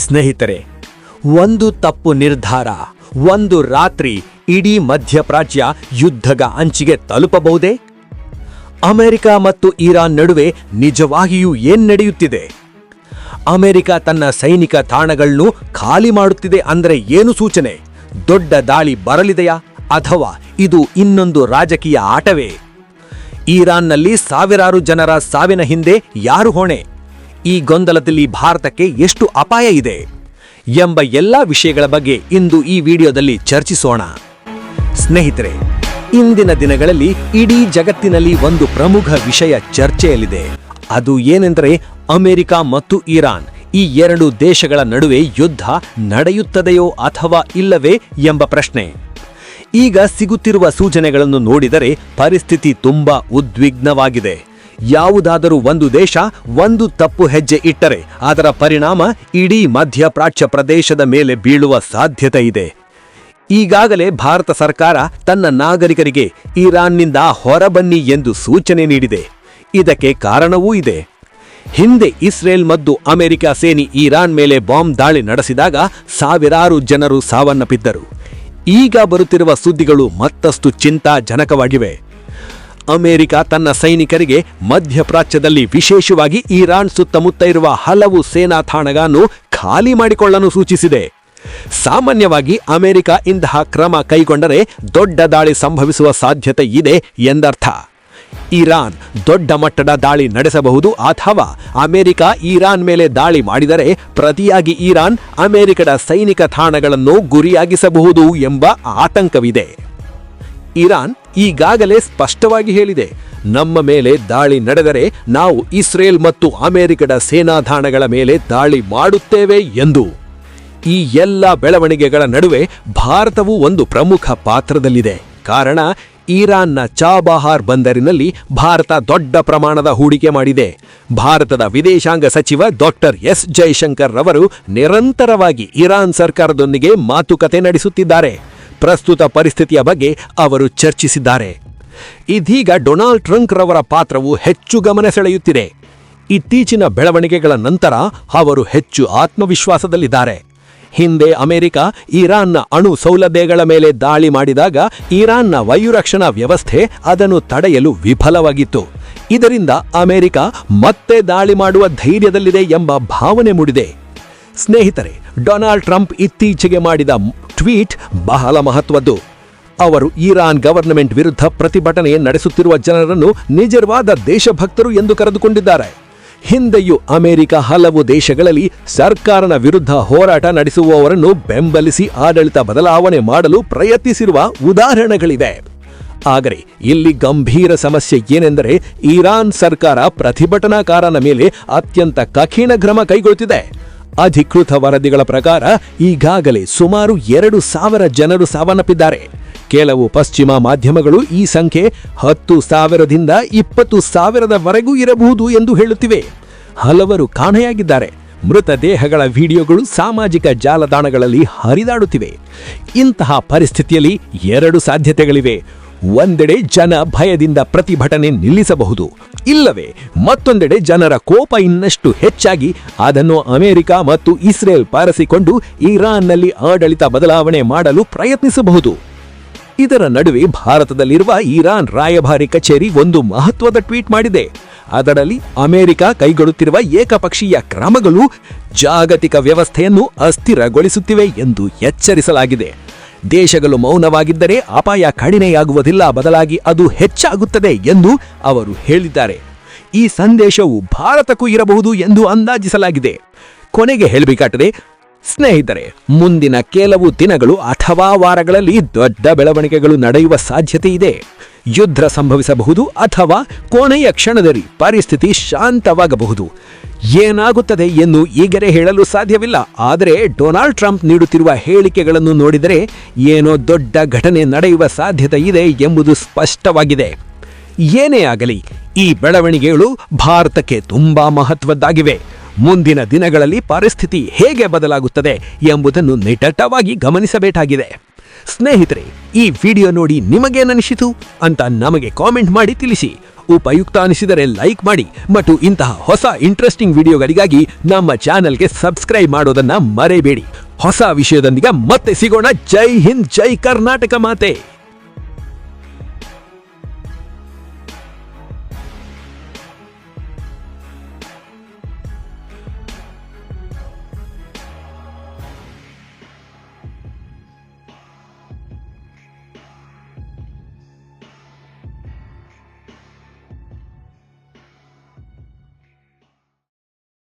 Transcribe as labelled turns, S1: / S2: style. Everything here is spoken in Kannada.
S1: ಸ್ನೇಹಿತರೆ, ಒಂದು ತಪ್ಪು ನಿರ್ಧಾರ ಒಂದು ರಾತ್ರಿ ಇಡೀ ಮಧ್ಯಪ್ರಾಚ್ಯ ಯುದ್ಧದ ಅಂಚಿಗೆ ತಲುಪಬಹುದೇ? ಅಮೆರಿಕ ಮತ್ತು ಇರಾನ್ ನಡುವೆ ನಿಜವಾಗಿಯೂ ಏನ್ ನಡೆಯುತ್ತಿದೆ? ಅಮೆರಿಕ ತನ್ನ ಸೈನಿಕ ತಾಣಗಳನ್ನು ಖಾಲಿ ಮಾಡುತ್ತಿದೆ ಅಂದರೆ ಏನು ಸೂಚನೆ? ದೊಡ್ಡ ದಾಳಿ ಬರಲಿದೆಯಾ ಅಥವಾ ಇದು ಇನ್ನೊಂದು ರಾಜಕೀಯ ಆಟವೇ? ಇರಾನ್ನಲ್ಲಿ ಸಾವಿರಾರು ಜನರ ಸಾವಿನ ಹಿಂದೆ ಯಾರು ಹೊಣೆ? ಈ ಗೊಂದಲದಲ್ಲಿ ಭಾರತಕ್ಕೆ ಎಷ್ಟು ಅಪಾಯ ಇದೆ ಎಂಬ ಎಲ್ಲ ವಿಷಯಗಳ ಬಗ್ಗೆ ಇಂದು ಈ ವಿಡಿಯೋದಲ್ಲಿ ಚರ್ಚಿಸೋಣ. ಸ್ನೇಹಿತರೆ, ಇಂದಿನ ದಿನಗಳಲ್ಲಿ ಇಡೀ ಜಗತ್ತಿನಲ್ಲಿ ಒಂದು ಪ್ರಮುಖ ವಿಷಯ ಚರ್ಚೆಯಲ್ಲಿದೆ. ಅದು ಏನೆಂದರೆ ಅಮೆರಿಕ ಮತ್ತು ಇರಾನ್ ಈ ಎರಡು ದೇಶಗಳ ನಡುವೆ ಯುದ್ಧ ನಡೆಯುತ್ತದೆಯೋ ಅಥವಾ ಇಲ್ಲವೇ ಎಂಬ ಪ್ರಶ್ನೆ. ಈಗ ಸಿಗುತ್ತಿರುವ ಸೂಚನೆಗಳನ್ನು ನೋಡಿದರೆ ಪರಿಸ್ಥಿತಿ ತುಂಬಾ ಉದ್ವಿಗ್ನವಾಗಿದೆ. ಯಾವುದಾದರೂ ಒಂದು ದೇಶ ಒಂದು ತಪ್ಪು ಹೆಜ್ಜೆ ಇಟ್ಟರೆ ಅದರ ಪರಿಣಾಮ ಇಡೀ ಮಧ್ಯಪ್ರಾಚ್ಯ ಪ್ರದೇಶದ ಮೇಲೆ ಬೀಳುವ ಸಾಧ್ಯತೆ ಇದೆ. ಈಗಾಗಲೇ ಭಾರತ ಸರ್ಕಾರ ತನ್ನ ನಾಗರಿಕರಿಗೆ ಇರಾನ್ನಿಂದ ಹೊರಬನ್ನಿ ಎಂದು ಸೂಚನೆ ನೀಡಿದೆ. ಇದಕ್ಕೆ ಕಾರಣವೂ ಇದೆ. ಹಿಂದೆ ಇಸ್ರೇಲ್ ಮತ್ತು ಅಮೆರಿಕ ಸೇನೆ ಇರಾನ್ ಮೇಲೆ ಬಾಂಬ್ ದಾಳಿ ನಡೆಸಿದಾಗ ಸಾವಿರಾರು ಜನರು ಸಾವನ್ನಪ್ಪಿದ್ದರು. ಈಗ ಬರುತ್ತಿರುವ ಸುದ್ದಿಗಳು ಮತ್ತಷ್ಟು ಚಿಂತಾಜನಕವಾಗಿವೆ. ಅಮೆರಿಕ ತನ್ನ ಸೈನಿಕರಿಗೆ ಮಧ್ಯಪ್ರಾಚ್ಯದಲ್ಲಿ ವಿಶೇಷವಾಗಿ ಇರಾನ್ ಸುತ್ತಮುತ್ತ ಇರುವ ಹಲವು ಸೇನಾ ತಾಣಗಳನ್ನು ಖಾಲಿ ಮಾಡಿಕೊಳ್ಳಲು ಸೂಚಿಸಿದೆ. ಸಾಮಾನ್ಯವಾಗಿ ಅಮೆರಿಕ ಇಂತಹ ಕ್ರಮ ಕೈಗೊಂಡರೆ ದೊಡ್ಡ ದಾಳಿ ಸಂಭವಿಸುವ ಸಾಧ್ಯತೆ ಇದೆ ಎಂದರ್ಥ. ಇರಾನ್ ದೊಡ್ಡ ಮಟ್ಟದ ದಾಳಿ ನಡೆಸಬಹುದು ಅಥವಾ ಅಮೆರಿಕ ಇರಾನ್ ಮೇಲೆ ದಾಳಿ ಮಾಡಿದರೆ ಪ್ರತಿಯಾಗಿ ಇರಾನ್ ಅಮೆರಿಕದ ಸೈನಿಕ ತಾಣಗಳನ್ನು ಗುರಿಯಾಗಿಸಬಹುದು ಎಂಬ ಆತಂಕವಿದೆ. ಇರಾನ್ ಈಗಾಗಲೇ ಸ್ಪಷ್ಟವಾಗಿ ಹೇಳಿದೆ, ನಮ್ಮ ಮೇಲೆ ದಾಳಿ ನಡೆದರೆ ನಾವು ಇಸ್ರೇಲ್ ಮತ್ತು ಅಮೆರಿಕದ ಸೇನಾ ತಾಣಗಳ ಮೇಲೆ ದಾಳಿ ಮಾಡುತ್ತೇವೆ ಎಂದು. ಈ ಎಲ್ಲ ಬೆಳವಣಿಗೆಗಳ ನಡುವೆ ಭಾರತವು ಒಂದು ಪ್ರಮುಖ ಪಾತ್ರದಲ್ಲಿದೆ. ಕಾರಣ, ಇರಾನ್ನ ಚಾಬಹಾರ್ ಬಂದರಿನಲ್ಲಿ ಭಾರತ ದೊಡ್ಡ ಪ್ರಮಾಣದ ಹೂಡಿಕೆ ಮಾಡಿದೆ. ಭಾರತದ ವಿದೇಶಾಂಗ ಸಚಿವ ಡಾಕ್ಟರ್ ಎಸ್ ಜೈಶಂಕರ್ ರವರು ನಿರಂತರವಾಗಿ ಇರಾನ್ ಸರ್ಕಾರದೊಂದಿಗೆ ಮಾತುಕತೆ ನಡೆಸುತ್ತಿದ್ದಾರೆ. ಪ್ರಸ್ತುತ ಪರಿಸ್ಥಿತಿಯ ಬಗ್ಗೆ ಅವರು ಚರ್ಚಿಸಿದ್ದಾರೆ. ಇದೀಗ ಡೊನಾಲ್ಡ್ ಟ್ರಂಪ್ ರವರ ಪಾತ್ರವು ಹೆಚ್ಚು ಗಮನ ಸೆಳೆಯುತ್ತಿದೆ. ಇತ್ತೀಚಿನ ಬೆಳವಣಿಗೆಗಳ ನಂತರ ಅವರು ಹೆಚ್ಚು ಆತ್ಮವಿಶ್ವಾಸದಲ್ಲಿದ್ದಾರೆ. ಹಿಂದೆ ಅಮೆರಿಕ ಇರಾನ್ನ ಅಣು ಸೌಲಭ್ಯಗಳ ಮೇಲೆ ದಾಳಿ ಮಾಡಿದಾಗ ಇರಾನ್ನ ವಾಯುರಕ್ಷಣಾ ವ್ಯವಸ್ಥೆ ಅದನ್ನು ತಡೆಯಲು ವಿಫಲವಾಗಿತ್ತು. ಇದರಿಂದ ಅಮೆರಿಕ ಮತ್ತೆ ದಾಳಿ ಮಾಡುವ ಧೈರ್ಯದಲ್ಲಿದೆ ಎಂಬ ಭಾವನೆ ಮೂಡಿದೆ. ಸ್ನೇಹಿತರೆ, ಡೊನಾಲ್ಡ್ ಟ್ರಂಪ್ ಇತ್ತೀಚೆಗೆ ಮಾಡಿದ ಟ್ವೀಟ್ ಬಹಳ ಮಹತ್ವದ್ದು. ಅವರು ಇರಾನ್ ಗವರ್ನಮೆಂಟ್ ವಿರುದ್ಧ ಪ್ರತಿಭಟನೆ ನಡೆಸುತ್ತಿರುವ ಜನರನ್ನು ನಿಜವಾದ ದೇಶಭಕ್ತರು ಎಂದು ಕರೆದುಕೊಂಡಿದ್ದಾರೆ. ಹಿಂದೆಯೂ ಅಮೆರಿಕ ಹಲವು ದೇಶಗಳಲ್ಲಿ ಸರ್ಕಾರನ ವಿರುದ್ಧ ಹೋರಾಟ ನಡೆಸುವವರನ್ನು ಬೆಂಬಲಿಸಿ ಆಡಳಿತ ಬದಲಾವಣೆ ಮಾಡಲು ಪ್ರಯತ್ನಿಸಿರುವ ಉದಾಹರಣೆಗಳಿವೆ. ಆದರೆ ಇಲ್ಲಿ ಗಂಭೀರ ಸಮಸ್ಯೆ ಏನೆಂದರೆ ಇರಾನ್ ಸರ್ಕಾರ ಪ್ರತಿಭಟನಾಕಾರನ ಮೇಲೆ ಅತ್ಯಂತ ಕಠಿಣ ಕ್ರಮ ಕೈಗೊಳ್ಳುತ್ತಿದೆ. ಅಧಿಕೃತ ವರದಿಗಳ ಪ್ರಕಾರ ಈಗಾಗಲೇ ಸುಮಾರು 2,000 ಜನರು ಸಾವನ್ನಪ್ಪಿದ್ದಾರೆ. ಕೆಲವು ಪಶ್ಚಿಮ ಮಾಧ್ಯಮಗಳು ಈ ಸಂಖ್ಯೆ 10,000ದಿಂದ 20,000ವರೆಗೂ ಇರಬಹುದು ಎಂದು ಹೇಳುತ್ತಿವೆ. ಹಲವರು ಕಾಣೆಯಾಗಿದ್ದಾರೆ. ಮೃತದೇಹಗಳ ವಿಡಿಯೋಗಳು ಸಾಮಾಜಿಕ ಜಾಲತಾಣಗಳಲ್ಲಿ ಹರಿದಾಡುತ್ತಿವೆ. ಇಂತಹ ಪರಿಸ್ಥಿತಿಯಲ್ಲಿ 2 ಸಾಧ್ಯತೆಗಳಿವೆ. ಒಂದೆಡೆ ಜನ ಭಯದಿಂದ ಪ್ರತಿಭಟನೆ ನಿಲ್ಲಿಸಬಹುದು, ಇಲ್ಲವೇ ಮತ್ತೊಂದೆಡೆ ಜನರ ಕೋಪ ಇನ್ನಷ್ಟು ಹೆಚ್ಚಾಗಿ ಅದನ್ನು ಅಮೆರಿಕ ಮತ್ತು ಇಸ್ರೇಲ್ ಪಾರಿಸಿಕೊಂಡು ಇರಾನ್ನಲ್ಲಿ ಆಡಳಿತ ಬದಲಾವಣೆ ಮಾಡಲು ಪ್ರಯತ್ನಿಸಬಹುದು. ಇದರ ನಡುವೆ ಭಾರತದಲ್ಲಿರುವ ಇರಾನ್ ರಾಯಭಾರಿ ಕಚೇರಿ ಒಂದು ಮಹತ್ವದ ಟ್ವೀಟ್ ಮಾಡಿದೆ. ಅದರಲ್ಲಿ ಅಮೆರಿಕ ಕೈಗೊಳ್ಳುತ್ತಿರುವ ಏಕಪಕ್ಷೀಯ ಕ್ರಮಗಳು ಜಾಗತಿಕ ವ್ಯವಸ್ಥೆಯನ್ನು ಅಸ್ಥಿರಗೊಳಿಸುತ್ತಿವೆ ಎಂದು ಎಚ್ಚರಿಸಲಾಗಿದೆ. ದೇಶಗಳು ಮೌನವಾಗಿದ್ದರೆ ಅಪಾಯ ಕಡಿಮೆಯಾಗುವುದಿಲ್ಲ, ಬದಲಾಗಿ ಅದು ಹೆಚ್ಚಾಗುತ್ತದೆ ಎಂದು ಅವರು ಹೇಳಿದ್ದಾರೆ. ಈ ಸಂದೇಶವು ಭಾರತಕ್ಕೂ ಇರಬಹುದು ಎಂದು ಅಂದಾಜಿಸಲಾಗಿದೆ. ಕೊನೆಗೆ ಹೇಳಬೇಕಾದರೆ ಸ್ನೇಹಿತರೆ, ಮುಂದಿನ ಕೆಲವು ದಿನಗಳು ಅಥವಾ ವಾರಗಳಲ್ಲಿ ದೊಡ್ಡ ಬೆಳವಣಿಗೆಗಳು ನಡೆಯುವ ಸಾಧ್ಯತೆ ಇದೆ. ಯುದ್ಧ ಸಂಭವಿಸಬಹುದು ಅಥವಾ ಕೊನೆಯ ಕ್ಷಣದಲ್ಲಿ ಪರಿಸ್ಥಿತಿ ಶಾಂತವಾಗಬಹುದು. ಏನಾಗುತ್ತದೆ ಎಂದು ಈಗಲೇ ಹೇಳಲು ಸಾಧ್ಯವಿಲ್ಲ. ಆದರೆ ಡೊನಾಲ್ಡ್ ಟ್ರಂಪ್ ನೀಡುತ್ತಿರುವ ಹೇಳಿಕೆಗಳನ್ನು ನೋಡಿದರೆ ಏನೋ ದೊಡ್ಡ ಘಟನೆ ನಡೆಯುವ ಸಾಧ್ಯತೆ ಇದೆ ಎಂಬುದು ಸ್ಪಷ್ಟವಾಗಿದೆ. ಏನೇ ಆಗಲಿ, ಈ ಬೆಳವಣಿಗೆಗಳು ಭಾರತಕ್ಕೆ ತುಂಬಾ ಮಹತ್ವದ್ದಾಗಿವೆ. ಮುಂದಿನ ದಿನಗಳಲ್ಲಿ ಪರಿಸ್ಥಿತಿ ಹೇಗೆ ಬದಲಾಗುತ್ತದೆ ಎಂಬುದನ್ನು ನಿಕಟವಾಗಿ ಗಮನಿಸಬೇಕಾಗಿದೆ. ಸ್ನೇಹಿತರೆ, ಈ ವಿಡಿಯೋ ನೋಡಿ ನಿಮಗೇನನಿಸಿತು ಅಂತ ನಮಗೆ ಕಾಮೆಂಟ್ ಮಾಡಿ ತಿಳಿಸಿ. ಉಪಯುಕ್ತ ಅನಿಸಿದರೆ ಲೈಕ್ ಮಾಡಿ ಮತ್ತು ಇಂತಹ ಹೊಸ ಇಂಟ್ರೆಸ್ಟಿಂಗ್ ವಿಡಿಯೋಗಳಿಗಾಗಿ ನಮ್ಮ ಚಾನೆಲ್ಗೆ ಸಬ್ಸ್ಕ್ರೈಬ್ ಮಾಡೋದನ್ನ ಮರೆಯಬೇಡಿ. ಹೊಸ ವಿಷಯದೊಂದಿಗೆ ಮತ್ತೆ ಸಿಗೋಣ. ಜೈ ಹಿಂದ್, ಜೈ ಕರ್ನಾಟಕ ಮಾತೆ.